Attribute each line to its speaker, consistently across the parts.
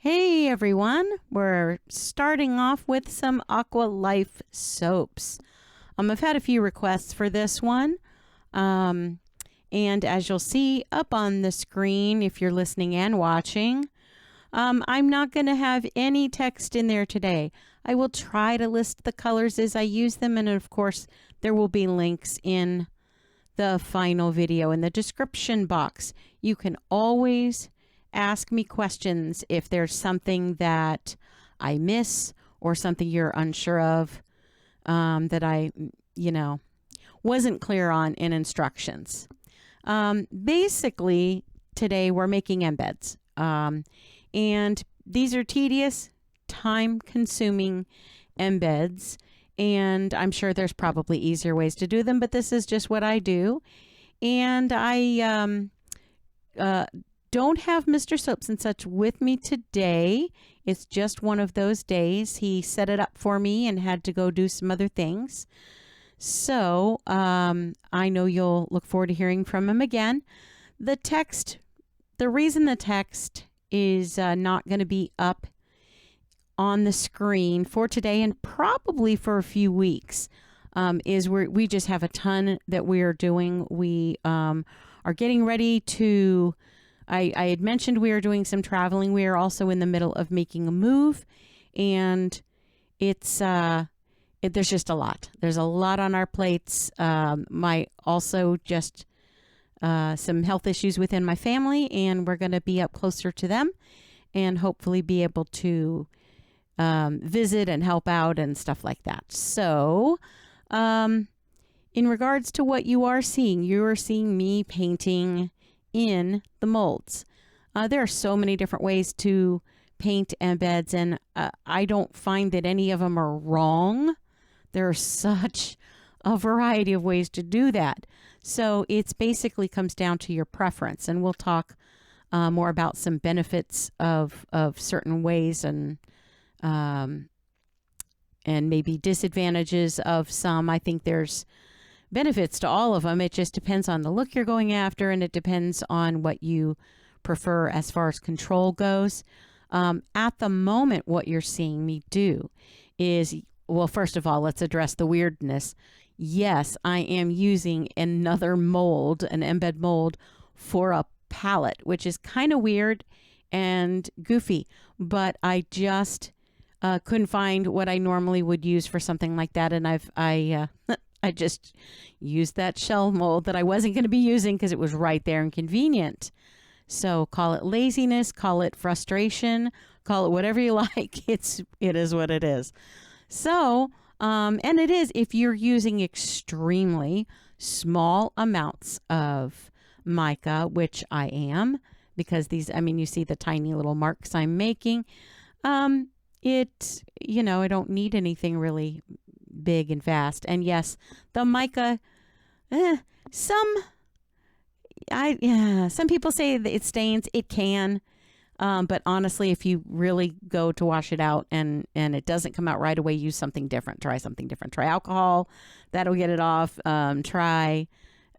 Speaker 1: Hey everyone, we're starting off with some Aqua Life soaps. I've had a few requests for this one. And as you'll see up on the screen, if you're listening and watching, I'm not going to have any text in there today. I will try to list the colors as I use them. And of course, there will be links in the final video in the description box. You can always ask me questions if there's something that I miss or something you're unsure of, that I, wasn't clear on in instructions. Basically, today we're making embeds. And these are tedious, time-consuming embeds. And I'm sure there's probably easier ways to do them, but this is just what I do. And I don't have Mr. Soaps and Such with me today. It's just one of those days. He set it up for me and had to go do some other things. So I know you'll look forward to hearing from him again. The reason the text is not going to be up on the screen for today and probably for a few weeks is we just have a ton that we are doing. We are getting ready to... I had mentioned we are doing some traveling. We are also in the middle of making a move, and it's there's just a lot. There's a lot on our plates. Also just some health issues within my family, and we're going to be up closer to them and hopefully be able to visit and help out and stuff like that. So in regards to what you are seeing me painting in the molds. There are so many different ways to paint embeds, and I don't find that any of them are wrong. There's such a variety of ways to do that. So it's basically comes down to your preference, and we'll talk more about some benefits of certain ways and maybe disadvantages of some. I think there's benefits to all of them. It just depends on the look you're going after, and it depends on what you prefer as far as control goes. At the moment, what you're seeing me do is, well, first of all, let's address the weirdness. Yes, I am using another mold, an embed mold, for a palette, which is kind of weird and goofy, but I just couldn't find what I normally would use for something like that, and I just used that shell mold that I wasn't going to be using because it was right there and convenient. So call it laziness, call it frustration, call it whatever you like. It is what it is. So, and it is if you're using extremely small amounts of mica, which I am, because these, you see the tiny little marks I'm making. I don't need anything really big and fast. And yes, the mica, some people say that it stains. It can, but honestly, if you really go to wash it out and it doesn't come out right away, use something different. Try something different. Try alcohol, that'll get it off. Try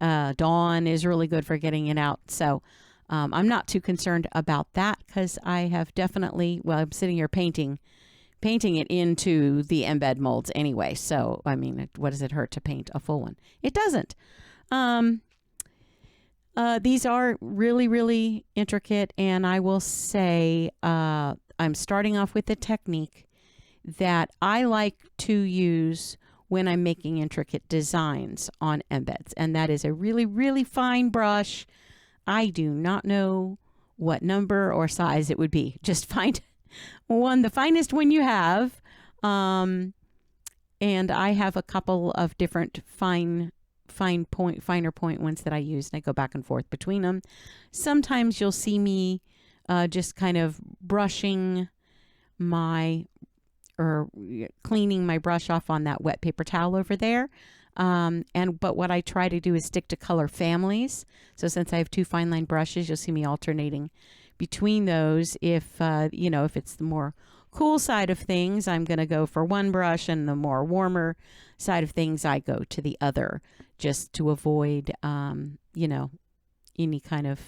Speaker 1: Dawn is really good for getting it out. So I'm not too concerned about that because I have definitely, I'm sitting here painting it into the embed molds anyway. So, what does it hurt to paint a full one? It doesn't. These are really, really intricate, and I will say I'm starting off with the technique that I like to use when I'm making intricate designs on embeds, and that is a really, really fine brush. I do not know what number or size it would be. Just find the finest one you have. And I have a couple of different finer point ones that I use, and I go back and forth between them. Sometimes you'll see me just kind of brushing cleaning my brush off on that wet paper towel over there. But what I try to do is stick to color families. So since I have two fine line brushes, you'll see me alternating between those. If it's the more cool side of things, I'm going to go for one brush, and the more warmer side of things, I go to the other, just to avoid, any kind of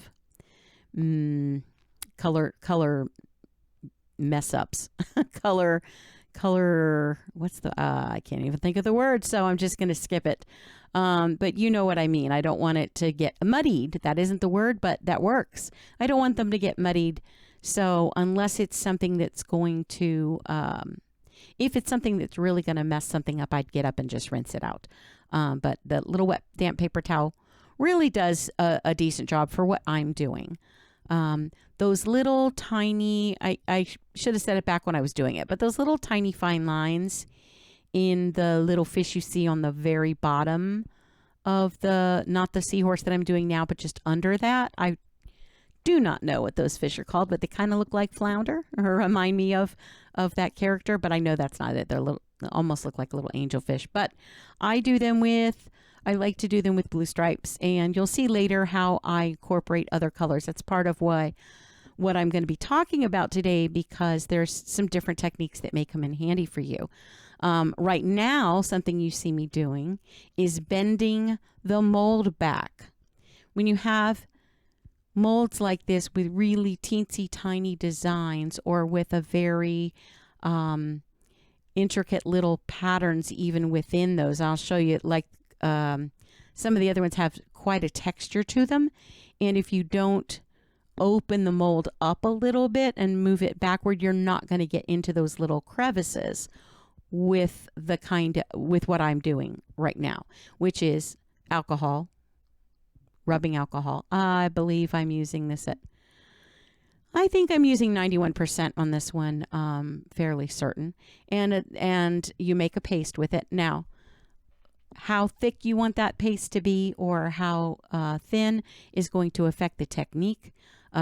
Speaker 1: color mess ups. color, what's the, I can't even think of the word, so I'm just going to skip it. But you know what I mean. I don't want it to get muddied. That isn't the word, but that works. I don't want them to get muddied. So unless it's something that's going to, if it's something that's really going to mess something up, I'd get up and just rinse it out. But the little wet, damp paper towel really does a decent job for what I'm doing. Those little tiny, I should have said it back when I was doing it, but those little tiny fine lines in the little fish you see on the very bottom of the, not the seahorse that I'm doing now, but just under that. I do not know what those fish are called, but they kind of look like flounder or remind me of that character, but I know that's not it. They're little, almost look like little angelfish, but I like to do them with blue stripes, and you'll see later how I incorporate other colors. That's part of what I'm going to be talking about today, because there's some different techniques that may come in handy for you. Right now, something you see me doing is bending the mold back. When you have molds like this with really teensy tiny designs, or with a very intricate little patterns even within those, I'll show you, like some of the other ones have quite a texture to them, and if you don't open the mold up a little bit and move it backward, you're not going to get into those little crevices with what I'm doing right now, which is alcohol, rubbing alcohol. I believe I'm using this I think I'm using 91% on this one, fairly certain. And you make a paste with it. Now, how thick you want that paste to be, or how thin, is going to affect the technique.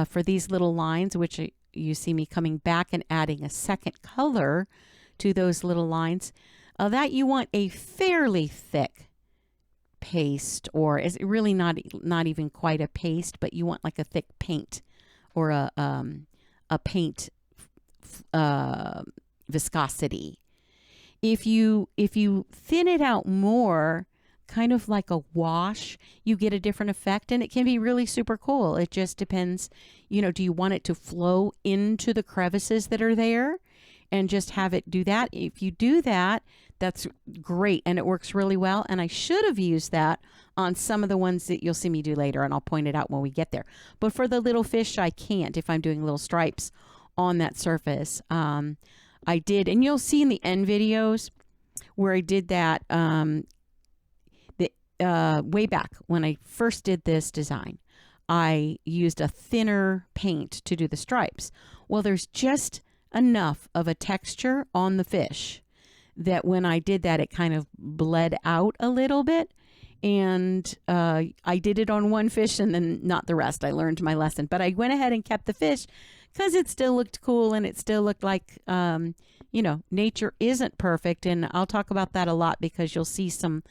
Speaker 1: For these little lines, which you see me coming back and adding a second color to those little lines, that you want a fairly thick paste, or is really not even quite a paste, but you want like a thick paint, or a paint viscosity. If you thin it out more, kind of like a wash, you get a different effect, and it can be really super cool. It just depends, do you want it to flow into the crevices that are there and just have it do that? If you do that, that's great, and it works really well. And I should have used that on some of the ones that you'll see me do later, and I'll point it out when we get there. But for the little fish, I can't if I'm doing little stripes on that surface. I did, and you'll see in the end videos where I did that way back when I first did this design. I used a thinner paint to do the stripes. Well, there's just enough of a texture on the fish that when I did that, it kind of bled out a little bit. And I did it on one fish and then not the rest. I learned my lesson. But I went ahead and kept the fish because it still looked cool, and it still looked like, nature isn't perfect. And I'll talk about that a lot, because you'll see some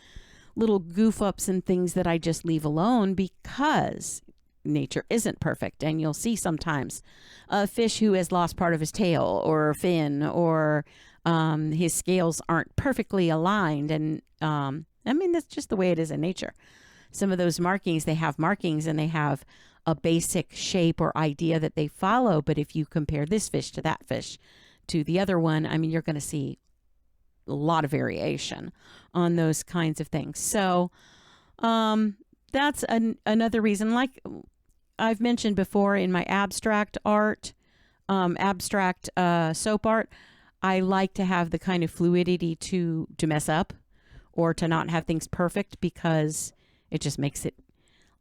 Speaker 1: little goof ups and things that I just leave alone because nature isn't perfect. And you'll see sometimes a fish who has lost part of his tail or fin, or his scales aren't perfectly aligned. And that's just the way it is in nature. Some of those markings, they have markings and they have a basic shape or idea that they follow. But if you compare this fish to that fish to the other one, you're going to see a lot of variation on those kinds of things. So that's another reason, like I've mentioned before, in my abstract art, soap art, I like to have the kind of fluidity to mess up or to not have things perfect, because it just makes it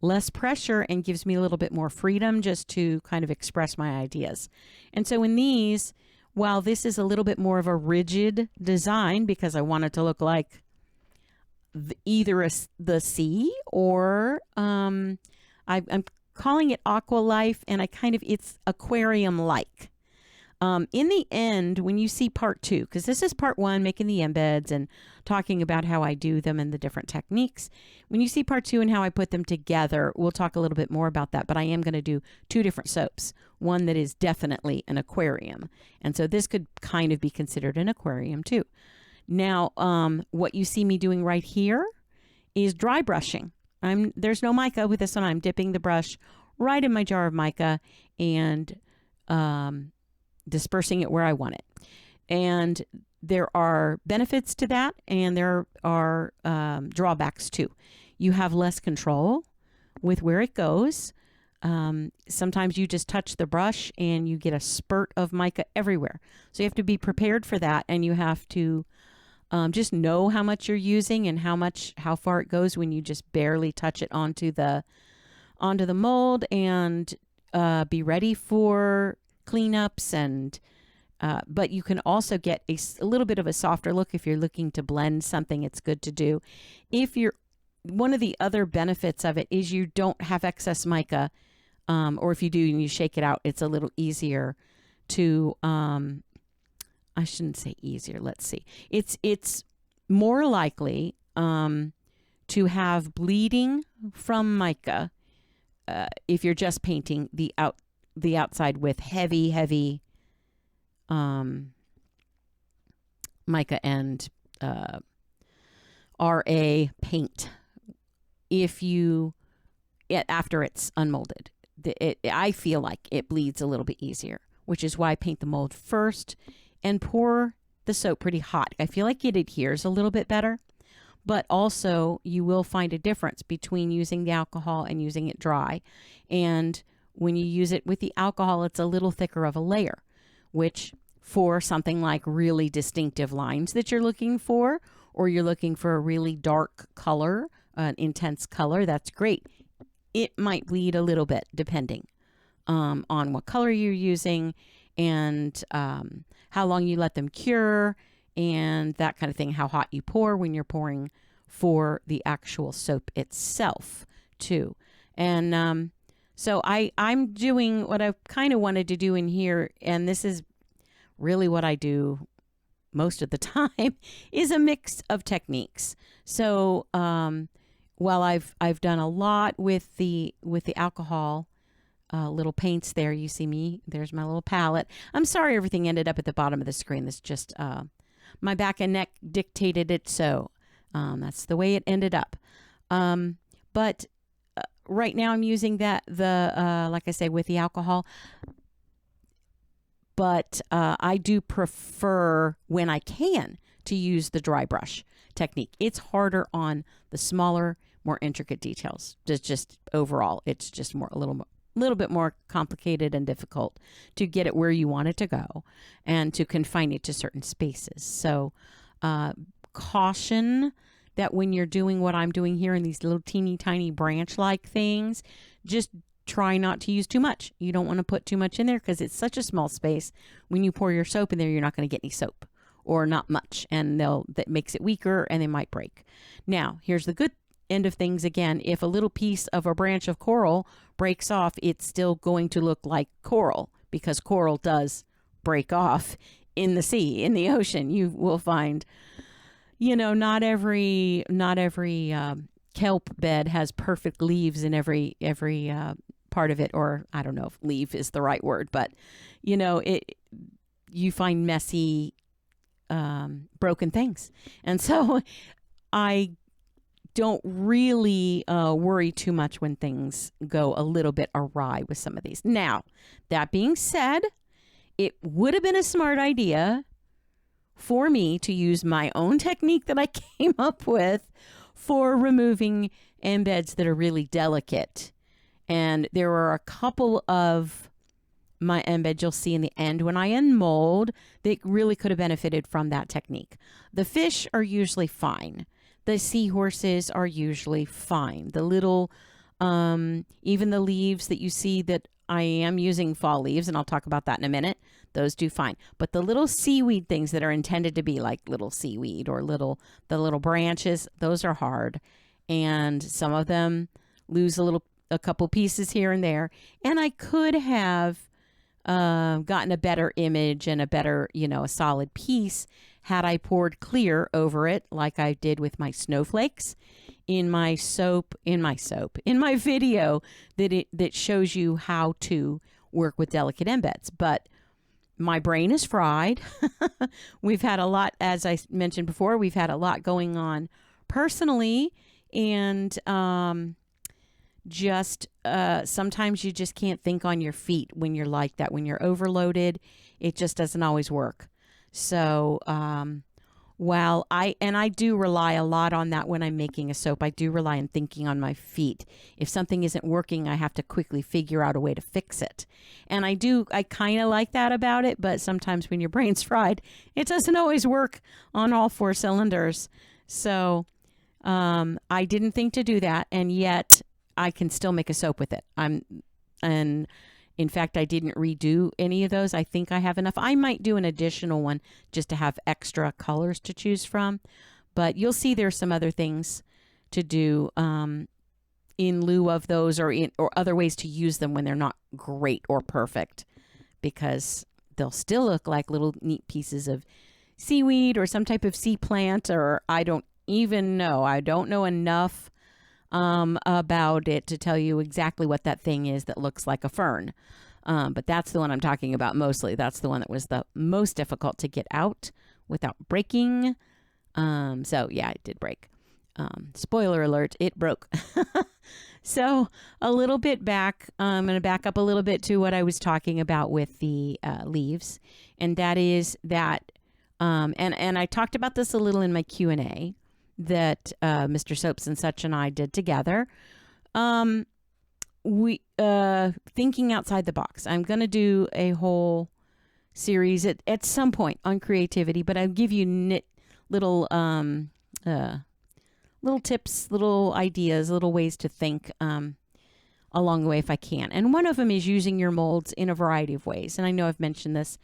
Speaker 1: less pressure and gives me a little bit more freedom just to kind of express my ideas. And so in these, while this is a little bit more of a rigid design, because I want it to look like either the sea, or I'm calling it Aqua Life, and it's aquarium like. In the end, when you see part 2, because this is part 1, making the embeds and talking about how I do them and the different techniques. When you see part 2 and how I put them together, we'll talk a little bit more about that. But I am going to do 2 different soaps. One that is definitely an aquarium. And so this could kind of be considered an aquarium too. Now, what you see me doing right here is dry brushing. There's no mica with this one. I'm dipping the brush right in my jar of mica and dispersing it where I want it. And there are benefits to that, and there are drawbacks too. You have less control with where it goes. Sometimes you just touch the brush and you get a spurt of mica everywhere. So you have to be prepared for that, and you have to just know how much you're using and how far it goes when you just barely touch it onto the mold, and be ready for cleanups. And but you can also get a little bit of a softer look if you're looking to blend something. It's good to do. One of the other benefits of it is you don't have excess mica, or if you do and you shake it out, it's a little easier to, I shouldn't say easier. Let's see. It's more likely to have bleeding from mica if you're just painting the outside with heavy mica and RA paint. After it's unmolded, I feel like it bleeds a little bit easier, which is why I paint the mold first and pour the soap pretty hot. I feel like it adheres a little bit better, but also you will find a difference between using the alcohol and using it dry. And when you use it with the alcohol, it's a little thicker of a layer, which for something like really distinctive lines that you're looking for, or you're looking for a really dark color, an intense color, that's great. It might bleed a little bit depending on what color you're using, and how long you let them cure, and that kind of thing, how hot you pour when you're pouring for the actual soap itself too. And so I'm doing what I kind of wanted to do in here, and this is really what I do most of the time, is a mix of techniques. So while I've done a lot with the alcohol, little paints there, you see me, there's my little palette. I'm sorry everything ended up at the bottom of the screen. This just my back and neck dictated it, so that's the way it ended up. But right now I'm using like I say, with the alcohol. But I do prefer, when I can, to use the dry brush technique. It's harder on the smaller, more intricate details. Just overall, it's just a little bit more complicated and difficult to get it where you want it to go and to confine it to certain spaces. So caution that when you're doing what I'm doing here in these little teeny tiny branch-like things, just try not to use too much. You don't want to put too much in there because it's such a small space. When you pour your soap in there, you're not going to get any soap, or not much, and that makes it weaker and they might break. Now, here's the good end of things again. If a little piece of a branch of coral breaks off, it's still going to look like coral, because coral does break off in the sea, in the ocean. You will find, not every kelp bed has perfect leaves in every part of it, or I don't know if leaf is the right word, but you find messy, broken things. And so I don't really worry too much when things go a little bit awry with some of these. Now, that being said, it would have been a smart idea for me to use my own technique that I came up with for removing embeds that are really delicate. And there were a couple of my embeds you'll see in the end when I unmold that really could have benefited from that technique. The fish are usually fine. The seahorses are usually fine. The little, even the leaves that you see that I am using fall leaves, and I'll talk about that in a minute, those do fine. But the little seaweed things that are intended to be like little seaweed, or the little branches, those are hard. And some of them lose a couple pieces here and there. And I could have gotten a better image and a better, a solid piece had I poured clear over it, like I did with my snowflakes in my video that shows you how to work with delicate embeds. But my brain is fried. We've had a lot, as I mentioned before, we've had a lot going on personally, and just sometimes you just can't think on your feet when you're like that. When you're overloaded, it just doesn't always work. So while I do rely a lot on that when I'm making a soap, I do rely on thinking on my feet. If something isn't working, I have to quickly figure out a way to fix it. And I kind of like that about it, but sometimes when your brain's fried, it doesn't always work on all 4 cylinders. So I didn't think to do that, and yet I can still make a soap with it. And in fact, I didn't redo any of those. I think I have enough. I might do an additional one just to have extra colors to choose from, but you'll see there's some other things to do in lieu of those, or other ways to use them when they're not great or perfect, because they'll still look like little neat pieces of seaweed or some type of sea plant, or I don't even know. I don't know enough about it to tell you exactly what that thing is that looks like a fern. But that's the one I'm talking about mostly. That's the one that was the most difficult to get out without breaking. So yeah, it did break. Spoiler alert, it broke. So a little bit back, I'm going to back up a little bit to what I was talking about with the leaves. And that is that, and I talked about this a little in my Q&A that Mr. Soaps and Such and I did together. We thinking outside the box. I'm going to do a whole series at some point on creativity, but I'll give you little tips, little ideas, little ways to think along the way if I can. And one of them is using your molds in a variety of ways. And I know I've mentioned this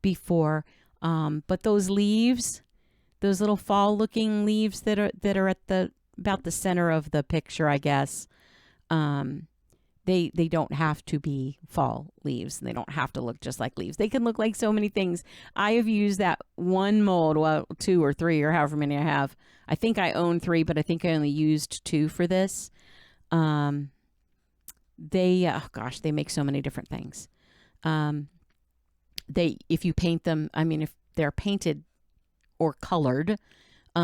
Speaker 1: before, but those leaves, those little fall looking leaves that are at about the center of the picture, I guess, they don't have to be fall leaves, and they don't have to look just like leaves. They can look like so many things. I have used that one mold, well, 2 or 3 or however many I have. I think I own 3, but I think I only used 2 for this. They make so many different things. If you paint them, I mean, if they're painted or colored,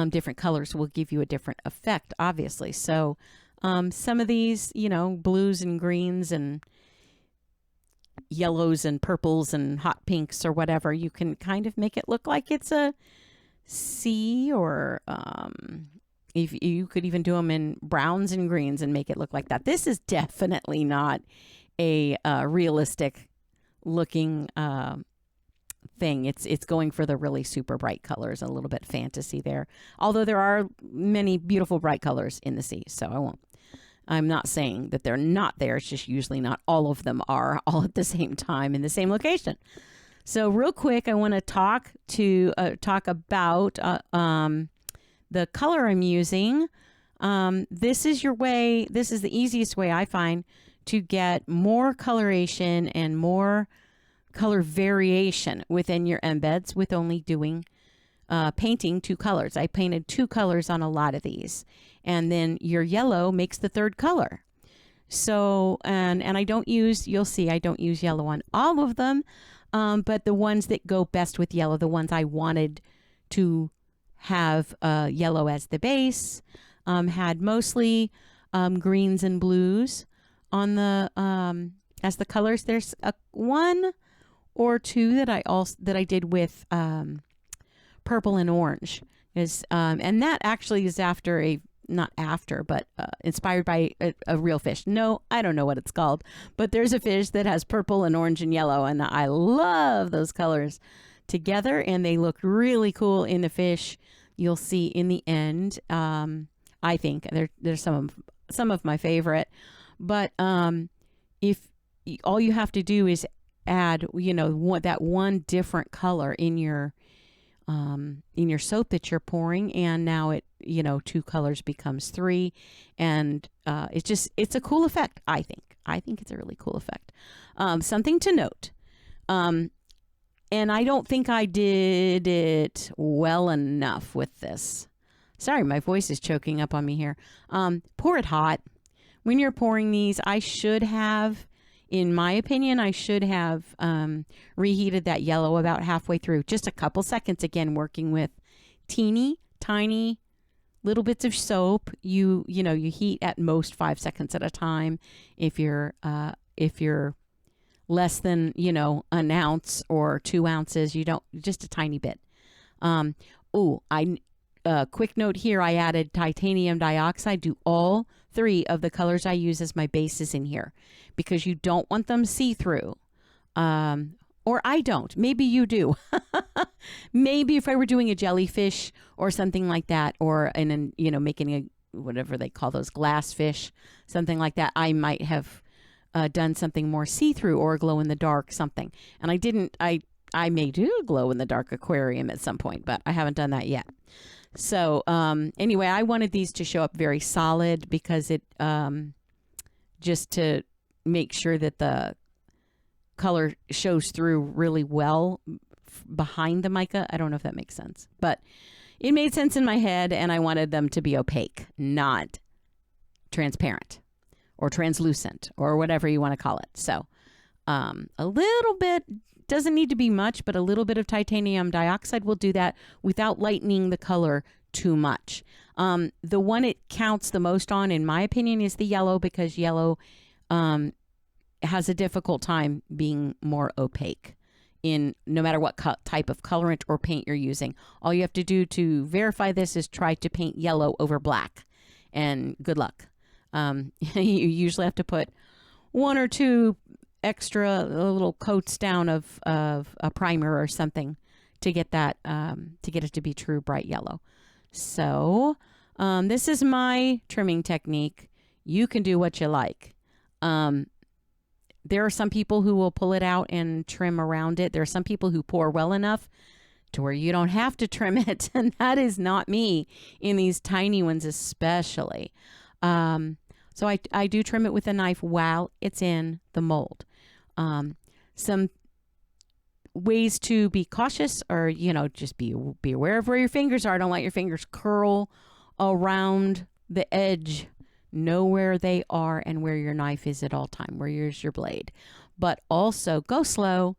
Speaker 1: different colors will give you a different effect, obviously. So some of these, blues and greens and yellows and purples and hot pinks or whatever, you can kind of make it look like it's a sea, or if you could even do them in browns and greens and make it look like that. This is definitely not a realistic looking thing. It's going for the really super bright colors, a little bit fantasy there. Although there are many beautiful bright colors in the sea, so I'm not saying that they're not there. It's just usually not all of them are all at the same time in the same location. So real quick, I want to talk about the color I'm using. This is the easiest way I find to get more coloration and more color variation within your embeds with only doing painting 2 colors. I painted 2 colors on a lot of these, and then your yellow makes the 3rd color. So and I don't use, you'll see, I don't use yellow on all of them, but the ones that go best with yellow, the ones I wanted to have yellow as the base, had mostly greens and blues on the as the colors. There's 1 or 2 that I did with purple and orange, and that actually is inspired by a real fish. No, I don't know what it's called, but there's a fish that has purple and orange and yellow, and I love those colors together, and they look really cool in the fish. You'll see in the end. I think there's some of my favorite, but if all you have to do is add, that one different color in your soap that you're pouring, and now it, 2 colors becomes 3, and it's a cool effect. I think it's a really cool effect. Something to note, and I don't think I did it well enough with this. Sorry, my voice is choking up on me here. Pour it hot. When you're pouring these, in my opinion, I should have reheated that yellow about halfway through. Just a couple seconds, again, working with teeny, tiny little bits of soap. You heat at most 5 seconds at a time. If you're less than, an ounce or 2 ounces, you don't, just a tiny bit. Quick note here, I added titanium dioxide to all 3 of the colors I use as my bases in here, because you don't want them see-through. Or I don't. Maybe you do. Maybe if I were doing a jellyfish or something like that, or making a, whatever they call those, glass fish, something like that, I might have done something more see-through or glow in the dark something. And I didn't. I may do a glow in the dark aquarium at some point, but I haven't done that yet. So anyway, I wanted these to show up very solid, because it just to make sure that the color shows through really well behind the mica. I don't know if that makes sense, but it made sense in my head, and I wanted them to be opaque, not transparent or translucent or whatever you want to call it. So a little bit, doesn't need to be much, but a little bit of titanium dioxide will do that without lightening the color too much. The one it counts the most on, in my opinion, is the yellow, because yellow has a difficult time being more opaque in no matter what type of colorant or paint you're using. All you have to do to verify this is try to paint yellow over black, and good luck. You usually have to put 1 or 2 extra little coats down of a primer or something to get that to get it to be true bright yellow. So this is my trimming technique. You can do what you like. There are some people who will pull it out and trim around it. There are some people who pour well enough to where you don't have to trim it, and that is not me in these tiny ones especially. So I do trim it with a knife while it's in the mold. Some ways to be cautious, or just be aware of where your fingers are. Don't let your fingers curl around the edge. Know where they are and where your knife is at all time, where's your blade. But also go slow.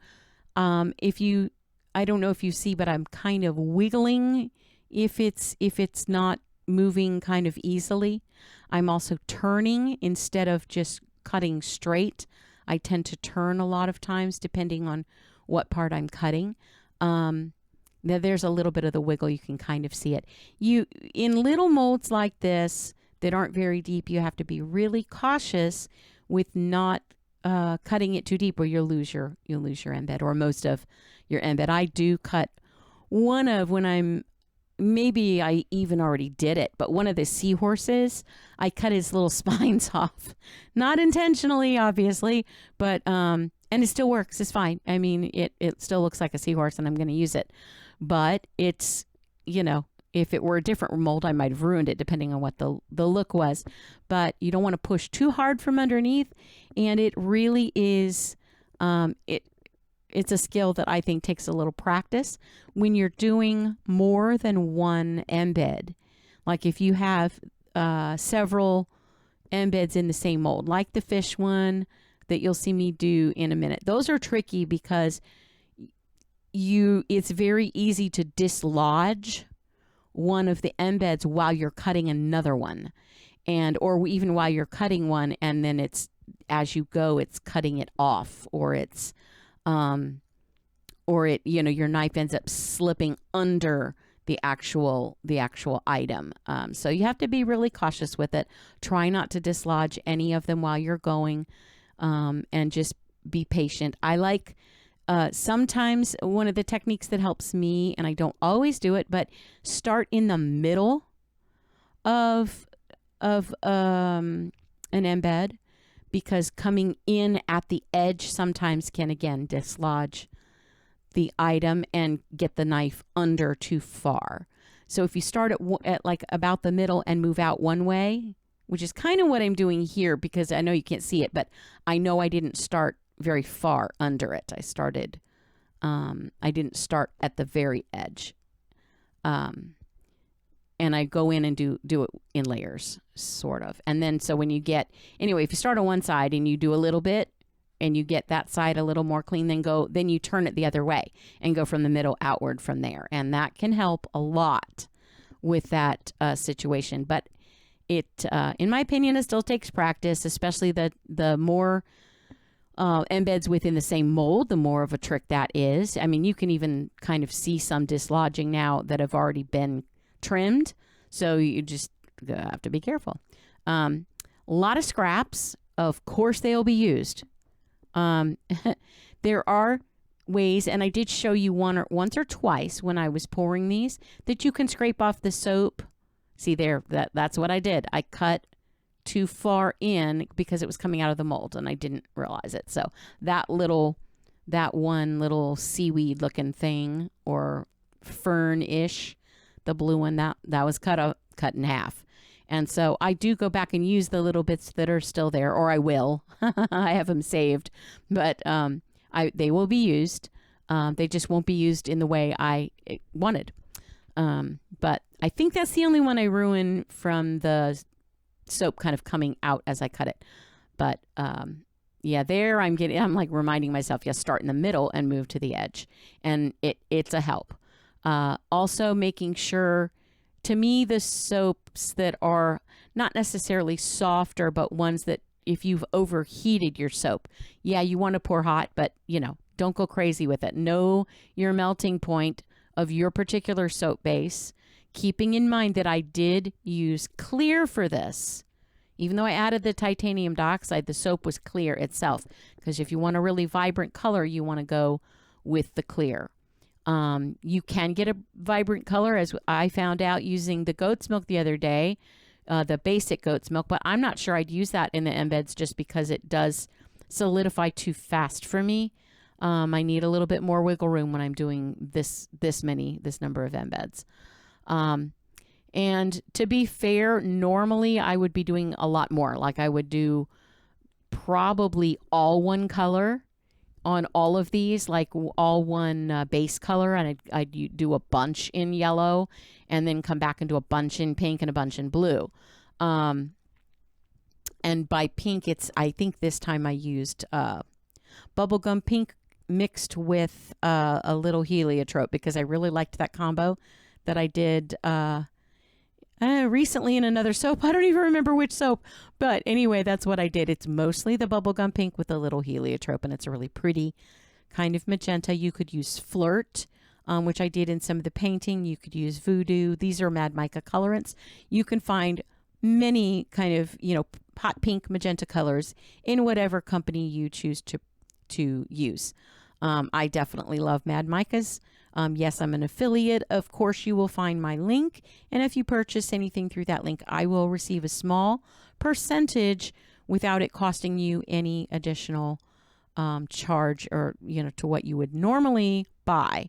Speaker 1: I don't know if you see, but I'm kind of wiggling if it's not moving kind of easily. I'm also turning instead of just cutting straight. I tend to turn a lot of times depending on what part I'm cutting. There's a little bit of the wiggle. You can kind of see it. In little molds like this that aren't very deep, you have to be really cautious with not cutting it too deep, or you'll lose your embed, or most of your embed. I do cut when maybe I even already did it, but one of the seahorses, I cut his little spines off. Not intentionally, obviously, but and it still works. It's fine. I mean, it still looks like a seahorse, and I'm going to use it. But it's, if it were a different mold, I might have ruined it depending on what the look was. But you don't want to push too hard from underneath, and it really is it's a skill that I think takes a little practice when you're doing more than one embed. Like if you have several embeds in the same mold, like the fish one that you'll see me do in a minute. Those are tricky because it's very easy to dislodge one of the embeds while you're cutting another one, or even while you're cutting one, and then it's, as you go, it's cutting it off, or it's your knife ends up slipping under the actual item. So you have to be really cautious with it. Try not to dislodge any of them while you're going, and just be patient. I like sometimes one of the techniques that helps me, and I don't always do it, but start in the middle of an embed, because coming in at the edge sometimes can, again, dislodge the item and get the knife under too far. So if you start at like about the middle and move out one way, which is kind of what I'm doing here, because I know you can't see it, but I know I didn't start very far under it. I didn't start at the very edge. And I go in and do it in layers, sort of. And then, so when you get, anyway, if you start on one side and you do a little bit and you get that side a little more clean, then you turn it the other way and go from the middle outward from there. And that can help a lot with that situation. But it, in my opinion, it still takes practice, especially the more embeds within the same mold, the more of a trick that is. I mean, you can even kind of see some dislodging now that have already been trimmed. So you just have to be careful. A lot of scraps. Of course, they'll be used. There are ways, and I did show you once or twice when I was pouring these, that you can scrape off the soap. See there, that's what I did. I cut too far in because it was coming out of the mold and I didn't realize it. So that one little seaweed looking thing, or fern-ish, the blue one, that was cut in half. And so I do go back and use the little bits that are still there, or I will. I have them saved, but they will be used. They just won't be used in the way I wanted. But I think that's the only one I ruin from the soap kind of coming out as I cut it. But yeah, there I'm like reminding myself, start in the middle and move to the edge. And it's a help. Also making sure, to me, the soaps that are not necessarily softer, but ones that if you've overheated your soap, you want to pour hot, but don't go crazy with it. Know your melting point of your particular soap base, keeping in mind that I did use clear for this. Even though I added the titanium dioxide, the soap was clear itself, because if you want a really vibrant color, you want to go with the clear. You can get a vibrant color, as I found out using the goat's milk the other day, the basic goat's milk, but I'm not sure I'd use that in the embeds just because it does solidify too fast for me. I need a little bit more wiggle room when I'm doing this number of embeds. And to be fair, normally I would be doing a lot more. Like I would do probably all one color on all of these, like all one base color, and I'd do a bunch in yellow and then come back and do a bunch in pink and a bunch in blue. And by pink, I think this time I used bubblegum pink mixed with a little heliotrope, because I really liked that combo that I did recently in another soap. I don't even remember which soap, but anyway, that's what I did. It's mostly the bubblegum pink with a little heliotrope, and it's a really pretty kind of magenta. You could use Flirt, which I did in some of the painting. You could use Voodoo. These are Mad Mica Colorants. You can find many kind of, hot pink, magenta colors in whatever company you choose to use. I definitely love Mad Micas. Yes, I'm an affiliate. Of course, you will find my link. And if you purchase anything through that link, I will receive a small percentage without it costing you any additional charge, or, to what you would normally buy.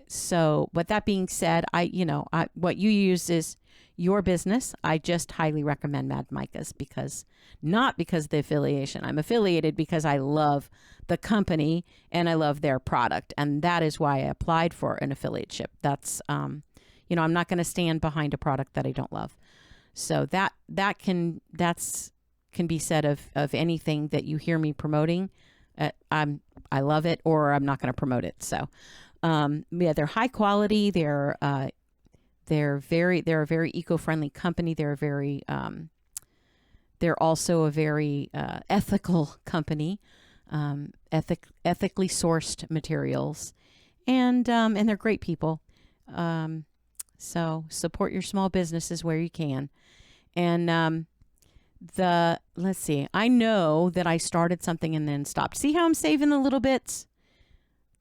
Speaker 1: So, but that being said, what you use is your business. I just highly recommend Mad Micas, not because of the affiliation. I'm affiliated because I love the company and I love their product. And that is why I applied for an affiliateship. That's, I'm not going to stand behind a product that I don't love. So that can be said of anything that you hear me promoting. I love it, or I'm not going to promote it. So, they're high quality. They're a very eco-friendly company. They're also a very ethical company, ethically sourced materials, and they're great people. So support your small businesses where you can. And let's see, I know that I started something and then stopped. See how I'm saving the little bits?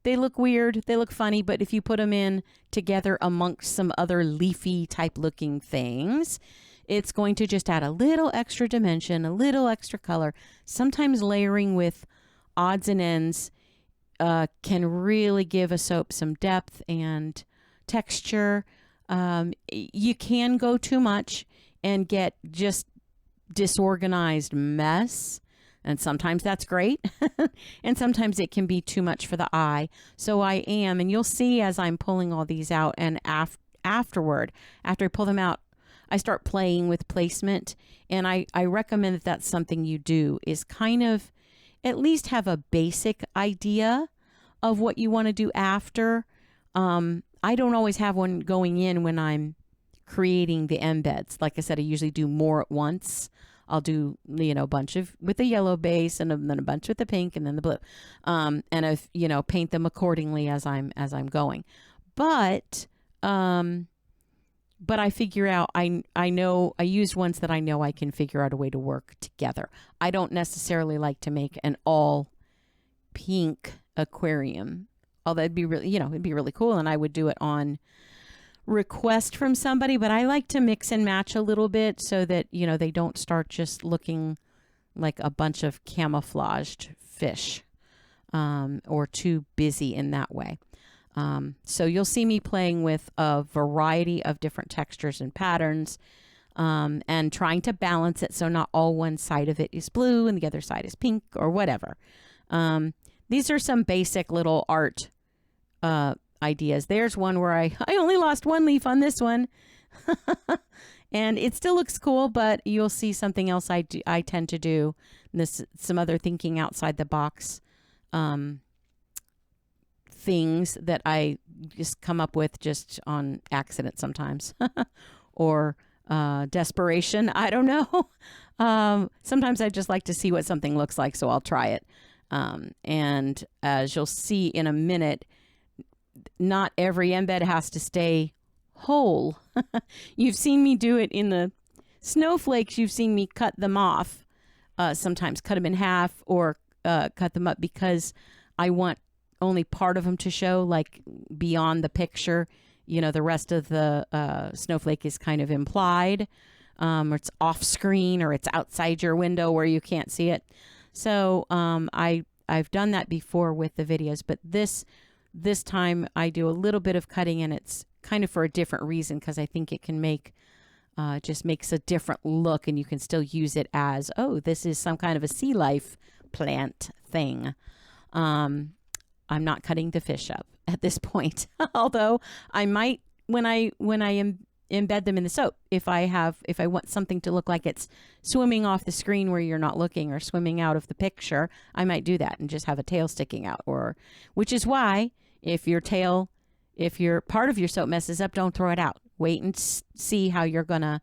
Speaker 1: They look weird, they look funny, but if you put them in together amongst some other leafy type looking things, it's going to just add a little extra dimension, a little extra color. Sometimes layering with odds and ends can really give a soap some depth and texture. You can go too much and get just disorganized mess. And sometimes that's great. And sometimes it can be too much for the eye. So and you'll see as I'm pulling all these out, and after I pull them out, I start playing with placement. And I recommend that that's something you do, is kind of at least have a basic idea of what you want to do after. I don't always have one going in when I'm creating the embeds. Like I said, I usually do more at once. I'll do, you know, a bunch of with the yellow base, and then a bunch with the pink, and then the blue, and I, you know, paint them accordingly as I'm going. But I figure out, I know I use ones that I know I can figure out a way to work together. I don't necessarily like to make an all pink aquarium, although it'd be really, you know, it'd be really cool, and I would do it on request from somebody, but I like to mix and match a little bit so that, you know, they don't start just looking like a bunch of camouflaged fish, or too busy in that way. So you'll see me playing with a variety of different textures and patterns, and trying to balance it so not all one side of it is blue and the other side is pink or whatever. These are some basic little art ideas. There's one where I only lost one leaf on this one. And it still looks cool, but you'll see something else I tend to do. Some other thinking outside the box things that I just come up with just on accident sometimes. Or desperation. I don't know. Sometimes I just like to see what something looks like, so I'll try it. And as you'll see in a minute, not every embed has to stay whole. You've seen me do it in the snowflakes. You've seen me cut them off, sometimes cut them in half, or cut them up because I want only part of them to show, like beyond the picture. You know, the rest of the snowflake is kind of implied, or it's off screen, or it's outside your window where you can't see it. So I've done that before with the videos, but this time I do a little bit of cutting, and it's kind of for a different reason, because I think it can make just makes a different look, and you can still use it as, oh, this is some kind of a sea life plant thing. I'm not cutting the fish up at this point, although I might when I embed them in the soap. If I want something to look like it's swimming off the screen where you're not looking, or swimming out of the picture, I might do that and just have a tail sticking out. Or, which is why if your part of your soap messes up, don't throw it out. Wait and see how you're gonna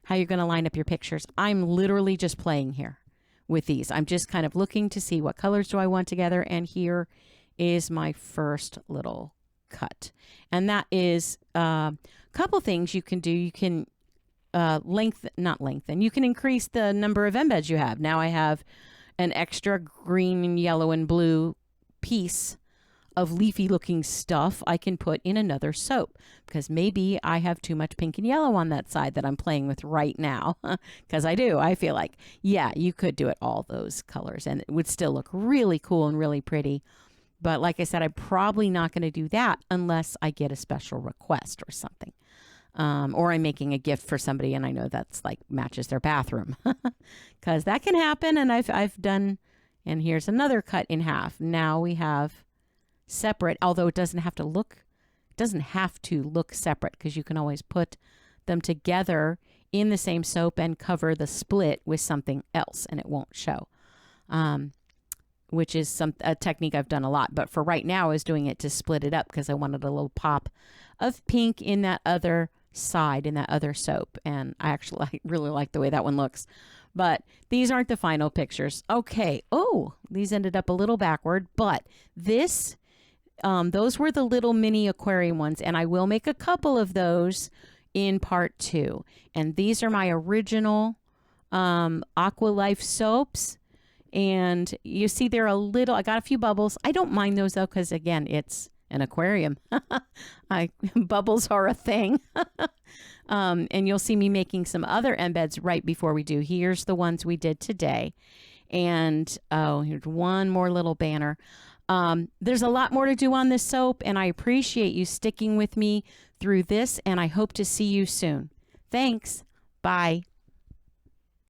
Speaker 1: line up your pictures. I'm literally just playing here with these. I'm just kind of looking to see what colors do I want together, and here is my first little cut. And that is a couple things you can do. You can not lengthen. You can increase the number of embeds you have. Now I have an extra green and yellow and blue piece of leafy looking stuff I can put in another soap, because maybe I have too much pink and yellow on that side that I'm playing with right now. Because I feel like, yeah, you could do it all those colors and it would still look really cool and really pretty. But like I said, I'm probably not going to do that unless I get a special request or something. Or I'm making a gift for somebody and I know that's like matches their bathroom, because that can happen. And I've done, and here's another cut in half. Now we have separate, although it doesn't have to look separate, because you can always put them together in the same soap and cover the split with something else and it won't show. Which is a technique I've done a lot. But for right now, I was doing it to split it up because I wanted a little pop of pink in that other side, in that other soap. And I really like the way that one looks. But these aren't the final pictures. Okay. Oh, these ended up a little backward. But those were the little mini aquarium ones. And I will make a couple of those in part 2. And these are my original Aqua Life soaps. And you see they're I got a few bubbles. I don't mind those though, because again, it's an aquarium. Bubbles are a thing. And you'll see me making some other embeds right before we do. Here's the ones we did today. And here's one more little banner. There's a lot more to do on this soap, and I appreciate you sticking with me through this, and I hope to see you soon. Thanks. Bye.